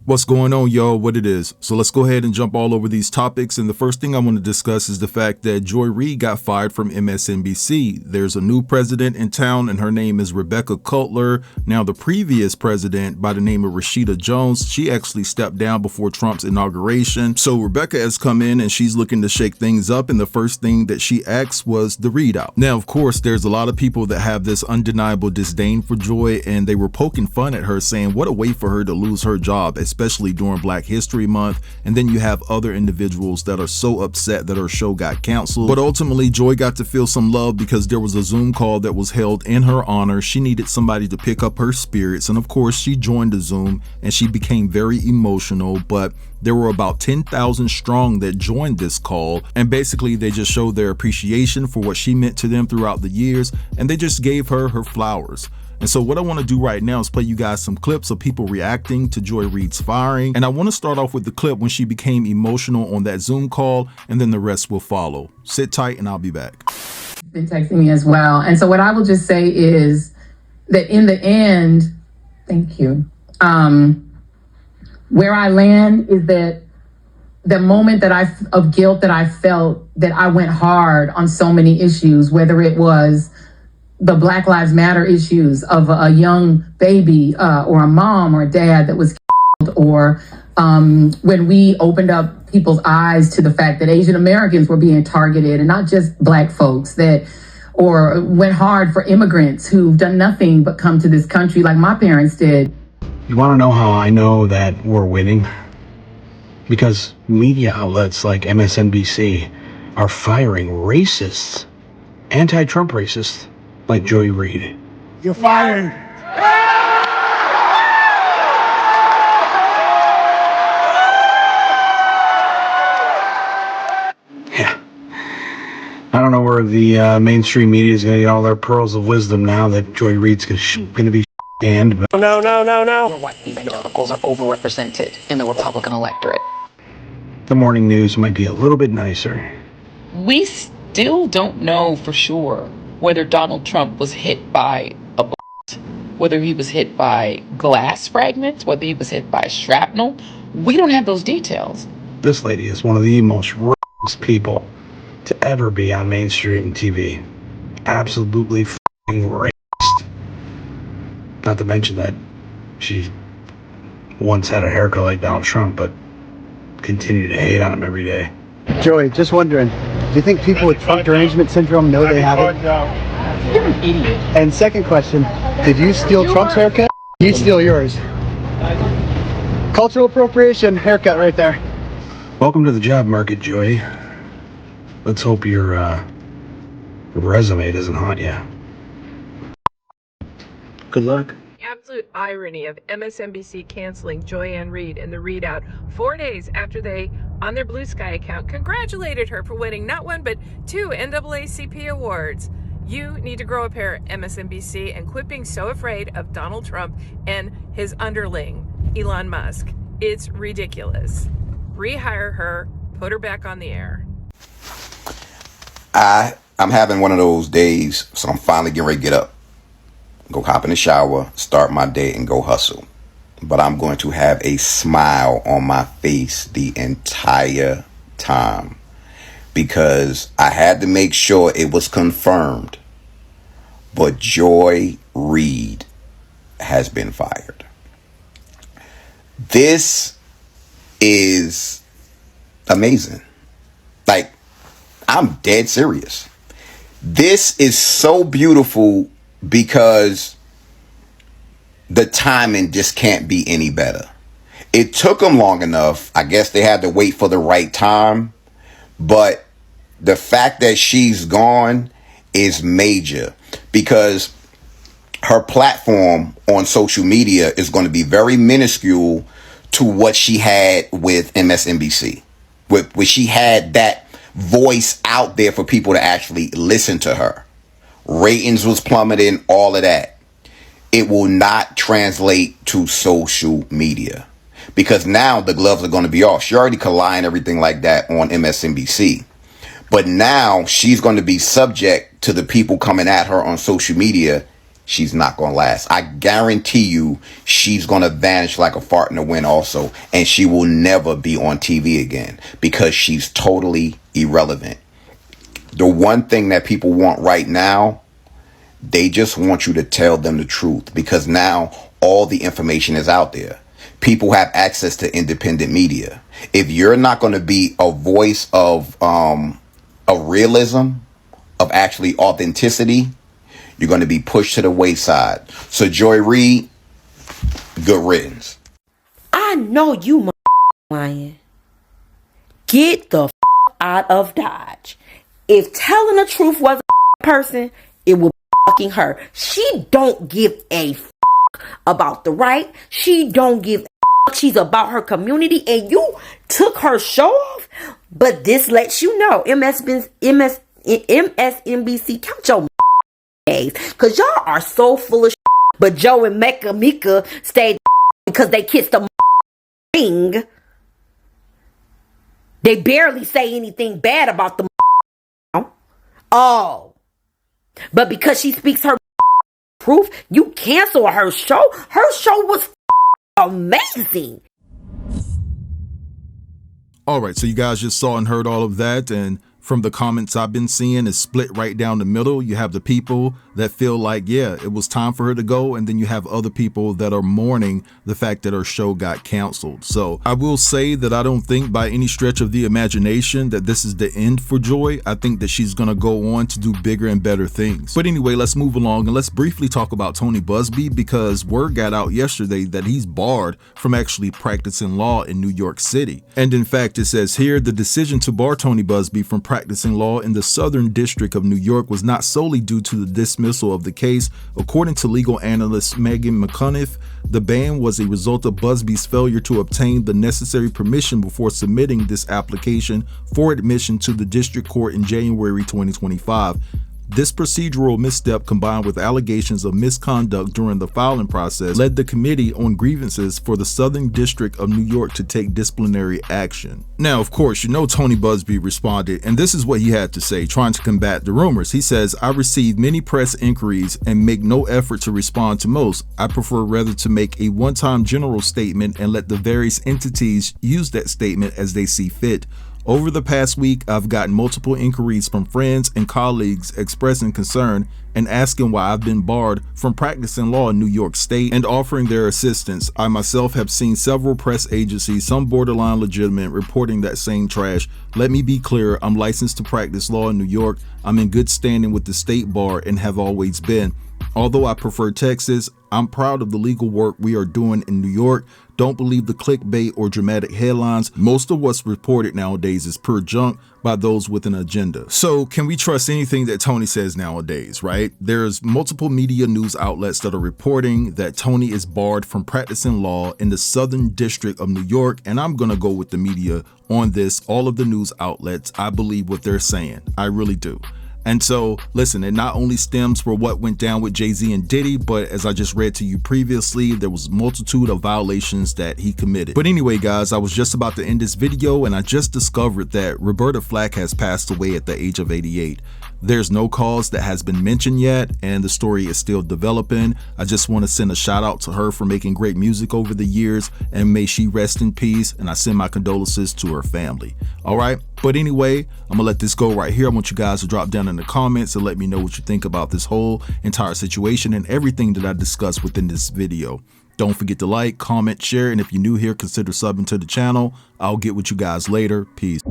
What's going on, y'all? What it is. So let's go ahead and jump all over these topics. And the first thing I want to discuss is the fact that Joy Reid got fired from MSNBC. There's a new president in town and her name is Rebecca Cutler. Now, the previous president by the name of Rashida Jones, she actually stepped down before Trump's inauguration. So Rebecca has come in and she's looking to shake things up. And the first thing that she asked was the read out. Now, of course, there's a lot of people that have this undeniable disdain for Joy, and they were poking fun at her saying what a way for her to lose her job, especially during Black History Month. And then you have other individuals that are so upset that her show got canceled. But ultimately, Joy got to feel some love because there was a Zoom call that was held in her honor. She needed somebody to pick up her spirits. And of course, she joined the Zoom and she became very emotional. But there were about 10,000 strong that joined this call. And basically, they just showed their appreciation for what she meant to them throughout the years. And they just gave her her flowers. And so what I want to do right now is play you guys some clips of people reacting to Joy Reid's firing. And I want to start off with the clip when she became emotional on that Zoom call, and then the rest will follow. Sit tight and I'll be back. Been texting me as well. And so what I will just say is that in the end, thank you. Where I land is that the moment of guilt that I felt that I went hard on so many issues, whether it was the Black Lives Matter issues of a young baby or a mom or a dad that was killed, or when we opened up people's eyes to the fact that Asian Americans were being targeted and not just Black folks, or went hard for immigrants who've done nothing but come to this country like my parents did. You want to know how I know that we're winning? Because media outlets like MSNBC are firing racists, anti-Trump racists, like Joy Reid. You're fired. Yeah. I don't know where the mainstream media is going to get all their pearls of wisdom now that Joy Reid's going to be banned. But No. White evangelicals are overrepresented in the Republican electorate. the morning news might be a little bit nicer. We still don't know for sure whether Donald Trump was hit by a bullet, whether he was hit by glass fragments, whether he was hit by shrapnel. We don't have those details. This lady is one of the most racist people to ever be on mainstream TV. Absolutely f***ing racist. Not to mention that she once had a haircut like Donald Trump, but continue to hate on him every day. Joey, just wondering, do you think people with Trump derangement syndrome know they have it? You're an idiot. And second question, did you steal Trump's haircut? Did you steal yours? Cultural appropriation haircut right there. Welcome to the job market, Joy. Let's hope your resume doesn't haunt you. Good luck. Absolute irony of MSNBC canceling Joy Reid and the readout 4 days after they, on their Blue Sky account, congratulated her for winning not one but 2 NAACP awards. You need to grow a pair, MSNBC, and quit being so afraid of Donald Trump and his underling, Elon Musk. It's ridiculous. Rehire her, put her back on the air. I'm having one of those days, so I'm finally getting ready to get up, go hop in the shower, start my day, and go hustle. But I'm going to have a smile on my face the entire time because I had to make sure it was confirmed. But Joy Reid has been fired. This is amazing. Like, I'm dead serious. This is so beautiful because the timing just can't be any better. It took them long enough. I guess they had to wait for the right time. But the fact that she's gone is major because her platform on social media is going to be very minuscule to what she had with MSNBC. Where she had that voice out there for people to actually listen to her. Ratings was plummeting, all of that. It will not translate to social media because now the gloves are going to be off. She already could lie and everything like that on MSNBC. But now she's going to be subject to the people coming at her on social media she's not going to last. I guarantee you she's going to vanish like a fart in the wind also. And she will never be on TV again because she's totally irrelevant. The one thing that people want right now, they just want you to tell them the truth because now all the information is out there. People have access to independent media. If you're not going to be a voice of realism, of actually authenticity, you're going to be pushed to the wayside. So Joy Reid, good riddance. I know you lying. Get the out of Dodge. If telling the truth was a person, it would be fucking her. She don't give a about the right. She don't give a she's about her community, and you took her show off. But this lets you know, MSNBC, count your days, because y'all are so full of shit. But Joe and Mika stayed because they kissed the ring. They barely say anything bad about the oh. But because she speaks her proof, you cancel her show. Her show was amazing. All right, so you guys just saw and heard all of that, and from the comments I've been seeing, it's split right down the middle. You have the people that feel like, yeah, it was time for her to go, and then you have other people that are mourning the fact that her show got canceled. So I will say that I don't think by any stretch of the imagination that this is the end for Joy. I think that she's gonna go on to do bigger and better things. But anyway, let's move along and let's briefly talk about Tony Buzbee, because word got out yesterday that he's barred from actually practicing law in New York City. And in fact, it says here, the decision to bar Tony Buzbee from practicing law in the Southern District of New York was not solely due to the dismissal of the case. According to legal analyst Megan McCunniff, the ban was a result of Buzbee's failure to obtain the necessary permission before submitting this application for admission to the district court in January 2025. This procedural misstep, combined with allegations of misconduct during the filing process, led the Committee on Grievances for the Southern District of New York to take disciplinary action. Now, of course, you know Tony Buzbee responded, and this is what he had to say, trying to combat the rumors. He says, I received many press inquiries and make no effort to respond to most. I prefer rather to make a one-time general statement and let the various entities use that statement as they see fit. Over the past week, I've gotten multiple inquiries from friends and colleagues expressing concern and asking why I've been barred from practicing law in New York State and offering their assistance. I myself have seen several press agencies, some borderline legitimate, reporting that same trash. Let me be clear, I'm licensed to practice law in New York. I'm in good standing with the state bar and have always been. Although I prefer Texas, I'm proud of the legal work we are doing in New York. Don't believe the clickbait or dramatic headlines. Most of what's reported nowadays is pure junk by those with an agenda. So can we trust anything that Tony says nowadays, right? There's multiple media news outlets that are reporting that Tony is barred from practicing law in the Southern District of New York, and I'm gonna go with the media on this. All of the news outlets, I believe what they're saying. I really do. And so, listen, it not only stems from what went down with Jay-Z and Diddy, but as I just read to you previously, there was a multitude of violations that he committed. But anyway, guys, I was just about to end this video and I just discovered that Roberta Flack has passed away at the age of 88. There's no cause that has been mentioned yet, and the story is still developing. I just want to send a shout out to her for making great music over the years, and may she rest in peace, and I send my condolences to her family. All right, but anyway, I'm gonna let this go right here. I want you guys to drop down in the comments and let me know what you think about this whole entire situation and everything that I discussed within this video. Don't forget to like, comment, share, and if you're new here, consider subbing to the channel. I'll get with you guys later. Peace.